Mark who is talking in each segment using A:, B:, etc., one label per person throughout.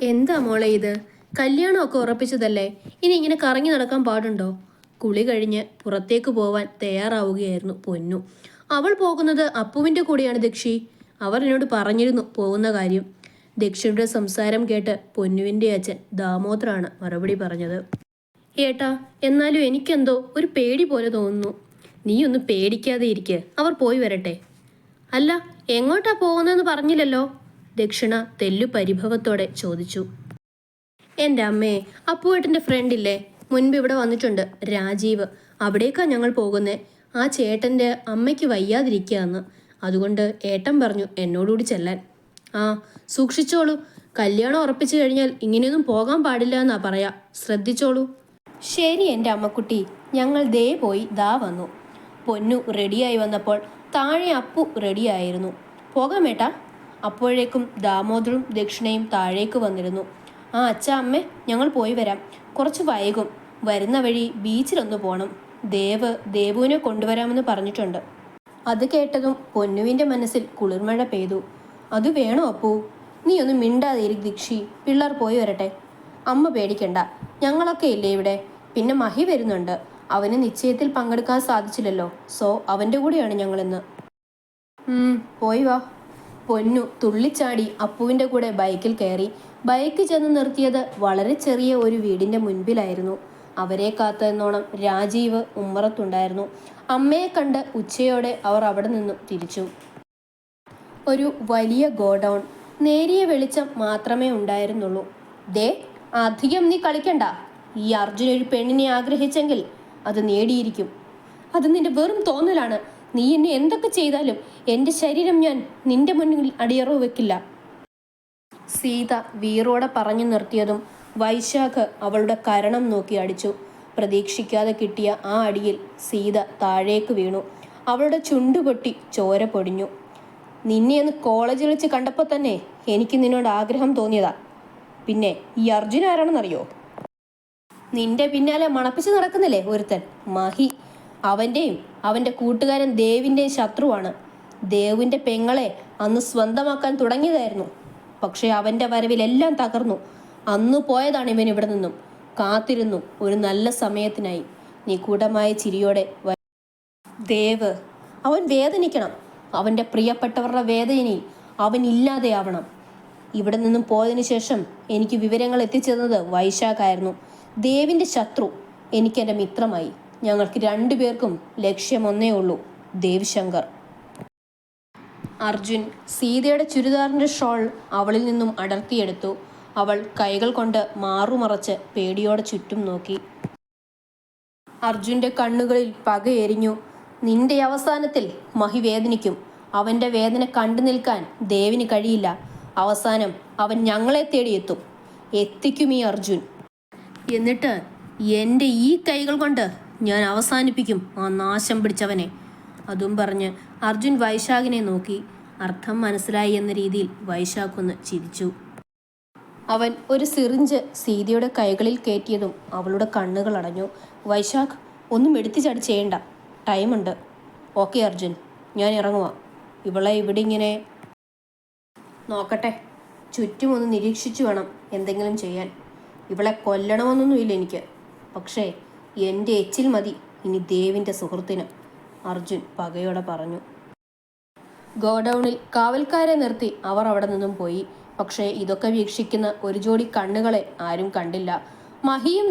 A: എന്താ മോളെ ഇത്? കല്യാണമൊക്കെ ഉറപ്പിച്ചതല്ലേ? ഇനി ഇങ്ങനെ കറങ്ങി നടക്കാൻ പാടുണ്ടോ? കുളി കഴിഞ്ഞ് പുറത്തേക്ക് പോവാൻ തയ്യാറാവുകയായിരുന്നു പൊന്നു. അവൾ പോകുന്നത് അപ്പുവിൻ്റെ കൂടെയാണ് ദക്ഷി. അവർ എന്നോട് പറഞ്ഞിരുന്നു പോകുന്ന കാര്യം. ദക്ഷിയുടെ സംസാരം കേട്ട് പൊന്നുവിൻ്റെ അച്ഛൻ ദാമോദറാണ് മറുപടി പറഞ്ഞത്. ഏട്ടാ, എന്നാലും എനിക്കെന്തോ ഒരു പേടി പോലെ തോന്നുന്നു. നീ ഒന്ന് പേടിക്കാതെ ഇരിക്ക്, അവർ പോയി വരട്ടെ. അല്ല, എങ്ങോട്ടാ പോകുന്നതെന്ന് പറഞ്ഞില്ലല്ലോ? ദക്ഷിണ തെല്ലു പരിഭവത്തോടെ ചോദിച്ചു. എൻ്റെ അമ്മേ, അപ്പുവേട്ടൻ്റെ ഫ്രണ്ടില്ലേ, മുൻപ് ഇവിടെ വന്നിട്ടുണ്ട്, രാജീവ്. അവിടേക്കാ ഞങ്ങൾ പോകുന്നേ. ആ ചേട്ടൻ്റെ അമ്മയ്ക്ക് വയ്യാതിരിക്കുകയെന്ന്. അതുകൊണ്ട് ഏട്ടൻ പറഞ്ഞു എന്നോടുകൂടി ചെല്ലാൻ. ആ, സൂക്ഷിച്ചോളൂ. കല്യാണം ഉറപ്പിച്ചു കഴിഞ്ഞാൽ ഇങ്ങനെയൊന്നും പോകാൻ പാടില്ല എന്നാ പറയാ. ശ്രദ്ധിച്ചോളൂ. ശരി എൻ്റെ അമ്മക്കുട്ടി, ഞങ്ങൾ ദേ പോയി ദാ വന്നു. പൊന്നു റെഡിയായി വന്നപ്പോൾ താഴെ അപ്പു റെഡിയായിരുന്നു. പോകാമേട്ടാ. അപ്പോഴേക്കും ദാമോദറും ദക്ഷിണയും താഴേക്ക് വന്നിരുന്നു. ആ അച്ഛാ, അമ്മേ, ഞങ്ങൾ പോയി വരാം. കുറച്ച് വൈകും. വരുന്ന വഴി ബീച്ചിലൊന്ന് പോകണം. ദേവുവിനെ കൊണ്ടുവരാമെന്ന് പറഞ്ഞിട്ടുണ്ട്. അത് കേട്ടതും പൊന്നുവിൻ്റെ മനസ്സിൽ കുളിർമഴ പെയ്തു. അത് വേണോ അപ്പു? നീ ഒന്ന് മിണ്ടാതിരി ദീക്ഷി, പിള്ളേർ പോയി വരട്ടെ. അമ്മ പേടിക്കണ്ട, ഞങ്ങളൊക്കെ ഇല്ലേ ഇവിടെ. പിന്നെ മഹി വരുന്നുണ്ട്. അവന് നിശ്ചയത്തിൽ പങ്കെടുക്കാൻ സാധിച്ചില്ലല്ലോ, സോ അവൻ്റെ കൂടെയാണ് ഞങ്ങളിന്ന്. പോയി വാ. പൊന്നു തുള്ളിച്ചാടി അപ്പുവിൻ്റെ കൂടെ ബൈക്കിൽ കയറി. ബൈക്ക് ചെന്ന് നിർത്തിയത് വളരെ ചെറിയ ഒരു വീടിൻ്റെ മുൻപിലായിരുന്നു. അവരെ കാത്തെന്നോണം രാജീവ് ഉമ്മറത്തുണ്ടായിരുന്നു. അമ്മയെ കണ്ട് ഉച്ചയോടെ അവർ അവിടെ നിന്നും തിരിച്ചു. ഒരു വലിയ ഗോഡൗൺ. നേരിയ വെളിച്ചം മാത്രമേ ഉണ്ടായിരുന്നുള്ളൂ. ദേ, അധികം നീ കളിക്കണ്ട. ഈ അർജുൻ ഒരു പെണ്ണിനെ ആഗ്രഹിച്ചെങ്കിൽ അത് നേടിയിരിക്കും. അത് നിന്റെ വെറും തോന്നലാണ്. നീ എന്നെ എന്തൊക്കെ ചെയ്താലും എൻ്റെ ശരീരം ഞാൻ നിന്റെ മുന്നിൽ അടിയറവ് വെക്കില്ല. സീത വീറോടെ പറഞ്ഞു നിർത്തിയതും വൈശാഖ് അവളുടെ കരണം നോക്കി അടിച്ചു. പ്രതീക്ഷിക്കാതെ കിട്ടിയ ആ അടിയിൽ സീത താഴേക്ക് വീണു. അവളുടെ ചുണ്ടുപൊട്ടി ചോര പൊടിഞ്ഞു. നിന്നെ ഒന്ന് കോളേജിൽ വെച്ച് കണ്ടപ്പോൾ തന്നെ എനിക്ക് നിന്നോട് ആഗ്രഹം തോന്നിയതാ. പിന്നെ ഈ അർജുൻ ആരാണെന്നറിയോ? നിന്റെ പിന്നാലെ മണപ്പിച്ച് നടക്കുന്നില്ലേ ഒരുത്തൻ, മഹി. അവൻ്റെയും അവൻ്റെ കൂട്ടുകാരൻ ദേവിൻ്റെയും ശത്രുവാണ്. ദേവിൻ്റെ പെങ്ങളെ അന്ന് സ്വന്തമാക്കാൻ തുടങ്ങിയതായിരുന്നു. പക്ഷേ അവൻ്റെ വരവിലെല്ലാം തകർന്നു. അന്നു പോയതാണ് ഇവൻ ഇവിടെ നിന്നും. കാത്തിരുന്നു ഒരു നല്ല സമയത്തിനായി. നിഗൂഢമായ ചിരിയോടെ ദേവ്, അവൻ വേദനിക്കണം. അവൻ്റെ പ്രിയപ്പെട്ടവരുടെ വേദനയിൽ അവൻ ഇല്ലാതെയാവണം. ഇവിടെ നിന്നും പോയതിനു ശേഷം എനിക്ക് വിവരങ്ങൾ എത്തിച്ചേർന്നത് വൈശാഖായിരുന്നു. ദേവിൻ്റെ ശത്രു എനിക്കെൻ്റെ മിത്രമായി. ഞങ്ങൾക്ക് രണ്ടുപേർക്കും ലക്ഷ്യം ഒന്നേ ഉള്ളൂ, ദേവ് ശങ്കർ. അർജുൻ സീതയുടെ ചുരിദാറിൻ്റെ ഷോൾ അവളിൽ നിന്നും അടർത്തിയെടുത്തു. അവൾ കൈകൾ കൊണ്ട് മാറുമറച്ച് പേടിയോടെ ചുറ്റും നോക്കി. അർജുൻ്റെ കണ്ണുകളിൽ പകയെരിഞ്ഞു. നിന്റെ അവസാനത്തിൽ മഹി വേദനിക്കും. അവൻ്റെ വേദന കണ്ടു നിൽക്കാൻ ദേവിന് കഴിയില്ല. അവസാനം അവൻ ഞങ്ങളെ തേടിയെത്തും. എത്തിക്കും ഈ അർജുൻ. എന്നിട്ട് എൻ്റെ ഈ കൈകൾ കൊണ്ട് ഞാൻ അവസാനിപ്പിക്കും ആ നാശം പിടിച്ചവനെ. അതും പറഞ്ഞ് അർജുൻ വൈശാഖിനെ നോക്കി. അർത്ഥം മനസ്സിലായി എന്ന രീതിയിൽ വൈശാഖ് ഒന്ന് ചിരിച്ചു. അവൻ ഒരു സിറിഞ്ച് സീതയുടെ കൈകളിൽ കയറ്റിയതും അവളുടെ കണ്ണുകൾ അടഞ്ഞു. വൈശാഖ്, ഒന്നും എടുത്തു ചാടി ചെയ്യണ്ട, ടൈമുണ്ട്. ഓക്കെ അർജുൻ, ഞാൻ ഇറങ്ങുക. ഇവളെ ഇവിടെ ഇങ്ങനെ നോക്കട്ടെ. ചുറ്റും ഒന്ന് നിരീക്ഷിച്ചു വേണം എന്തെങ്കിലും ചെയ്യാൻ. ഇവളെ കൊല്ലണമെന്നൊന്നുമില്ല എനിക്ക്. പക്ഷേ എൻ്റെ എച്ചിൽ മതി ഇനി ദേവിൻ്റെ സുഹൃത്തിന്, അർജുൻ പകയോടെ പറഞ്ഞു. ഗോഡൗണിൽ കാവൽക്കാരെ നിർത്തി അവർ അവിടെ നിന്നും പോയി. പക്ഷേ ഇതൊക്കെ വീക്ഷിക്കുന്ന ഒരു ജോഡി കണ്ണുകളെ ആരും കണ്ടില്ല. മഹിയും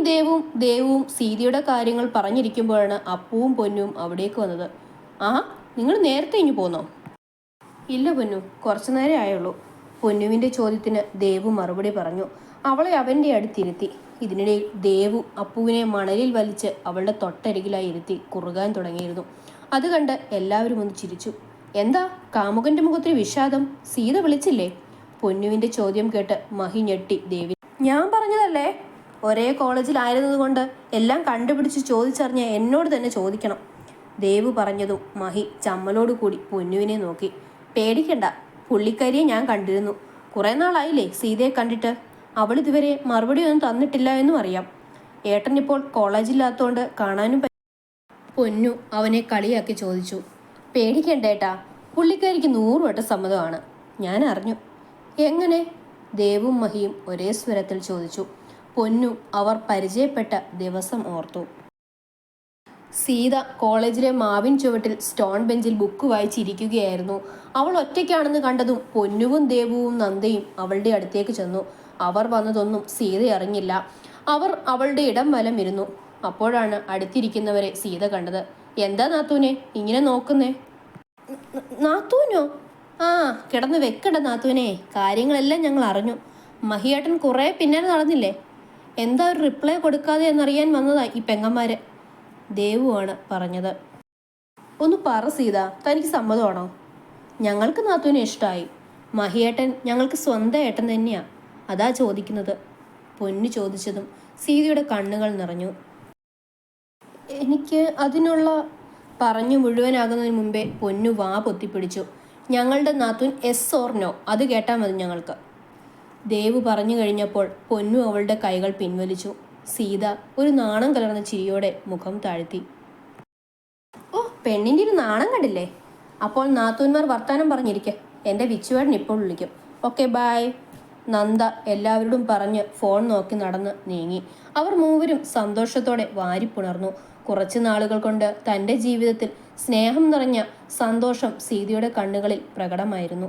A: ദേവും സീതയുടെ കാര്യങ്ങൾ പറഞ്ഞിരിക്കുമ്പോഴാണ് അപ്പുവും പൊന്നും അവിടേക്ക് വന്നത്. ആ, നിങ്ങൾ നേരത്തെ ഇങ്ങ് പോന്നോ? ഇല്ല പൊന്നു, കുറച്ചു നേരം ആയുള്ളൂ. പൊന്നുവിൻ്റെ ചോദ്യത്തിന് ദേവു മറുപടി പറഞ്ഞു. അവളെ അവൻ്റെ അടുത്തിരുത്തി. ഇതിനിടയിൽ ദേവു അപ്പുവിനെ മണലിൽ വലിച്ച് അവളുടെ തൊട്ടരികിലായി ഇരുത്തി കുറുകാൻ തുടങ്ങിയിരുന്നു. അത് കണ്ട് എല്ലാവരും ഒന്ന് ചിരിച്ചു. എന്താ കാമുകൻ്റെ മുഖത്തിൽ വിഷാദം? സീത വിളിച്ചില്ലേ? പൊന്നുവിൻ്റെ ചോദ്യം കേട്ട് മഹി ഞെട്ടി. ദേവി, ഞാൻ പറഞ്ഞതല്ലേ, ഒരേ കോളേജിലായിരുന്നതുകൊണ്ട് എല്ലാം കണ്ടുപിടിച്ച് ചോദിച്ചറിഞ്ഞ് എന്നോട് തന്നെ ചോദിക്കണം. ദേവു പറഞ്ഞതും മഹി ചമ്മലോടുകൂടി പൊന്നുവിനെ നോക്കി. പേടിക്കണ്ട, പുള്ളിക്കാരിയെ ഞാൻ കണ്ടിരുന്നു. കുറേ നാളായില്ലേ സീതയെ കണ്ടിട്ട്. അവൾ ഇതുവരെ മറുപടി ഒന്നും തന്നിട്ടില്ല എന്നും അറിയാം. ഏട്ടനിപ്പോൾ കോളേജില്ലാത്തതുകൊണ്ട് കാണാനും പൊന്നു അവനെ കളിയാക്കി ചോദിച്ചു. പേടിക്കണ്ടേട്ടാ, പുള്ളിക്കാരിക്ക് 100 വട്ടം സമ്മതമാണ്. ഞാൻ അറിഞ്ഞു. എങ്ങനെ? ദേവും മഹിയും ഒരേ സ്വരത്തിൽ ചോദിച്ചു. പൊന്നു അവർ പരിചയപ്പെട്ട ദിവസം ഓർത്തു. സീത കോളേജിലെ മാവിൻ ചുവട്ടിൽ സ്റ്റോൺ ബെഞ്ചിൽ ബുക്ക് വായിച്ചിരിക്കുകയായിരുന്നു. അവൾ ഒറ്റയ്ക്കാണെന്ന് കണ്ടതും പൊന്നുവും ദേവുവും നന്ദയും അവളുടെ അടുത്തേക്ക് ചെന്നു. അവർ വന്നതൊന്നും സീത അറിഞ്ഞില്ല. അവർ അവളുടെ ഇടം വലം ഇരുന്നു. അപ്പോഴാണ് അടുത്തിരിക്കുന്നവരെ സീത കണ്ടത്. എന്താ നാത്തൂനെ ഇങ്ങനെ നോക്കുന്നേ? നാത്തൂനോ? ആ, കിടന്ന് വെക്കണ്ട നാത്തൂനെ, കാര്യങ്ങളെല്ലാം ഞങ്ങൾ അറിഞ്ഞു. മഹിയേട്ടൻ കുറേ പിന്നാലെ നടന്നില്ലേ? എന്താ ഒരു റിപ്ലൈ കൊടുക്കാതെ എന്നറിയാൻ വന്നതാ ഈ പെങ്ങന്മാര്. ദേവുവാണ് പറഞ്ഞത്. ഒന്ന് പറ സീത, തനിക്ക് സമ്മതമാണോ? ഞങ്ങൾക്ക് നാത്തൂനെ ഇഷ്ടമായി. മഹിയേട്ടൻ ഞങ്ങൾക്ക് സ്വന്തം ഏട്ടൻ തന്നെയാ, അതാ ചോദിക്കുന്നത്. പൊന്നു ചോദിച്ചതും സീതയുടെ കണ്ണുകൾ നിറഞ്ഞു. എനിക്ക് അതിനുള്ള പറഞ്ഞു മുഴുവനാകുന്നതിന് മുമ്പേ പൊന്നു വാ പൊത്തിപ്പിടിച്ചു. ഞങ്ങളുടെ നാത്തൂൻ എസ് ഓർ നോ, അത് കേട്ടാൽ മതി ഞങ്ങൾക്ക്. ദേവു പറഞ്ഞു കഴിഞ്ഞപ്പോൾ പൊന്നു അവളുടെ കൈകൾ പിൻവലിച്ചു. സീത ഒരു നാണം കലർന്ന ചിരിയോടെ മുഖം താഴ്ത്തി. ഓ, പെണ്ണിൻ്റെ ഒരു നാണം കണ്ടില്ലേ? അപ്പോൾ നാത്തൂന്മാർ വർത്താനം പറഞ്ഞിരിക്കെ, എൻ്റെ വിച്ചുവേട്ടൻ ഇപ്പോൾ വിളിക്കും. Okay bye. നന്ദ എല്ലാവരോടും പറഞ്ഞ് ഫോൺ നോക്കി നടന്ന് നീങ്ങി. അവർ മൂവരും സന്തോഷത്തോടെ വാരിപ്പുണർന്നു. കുറച്ചു നാളുകൾ കൊണ്ട് തൻ്റെ ജീവിതത്തിൽ സ്നേഹം നിറഞ്ഞ സന്തോഷം സീതയുടെ കണ്ണുകളിൽ പ്രകടമായിരുന്നു.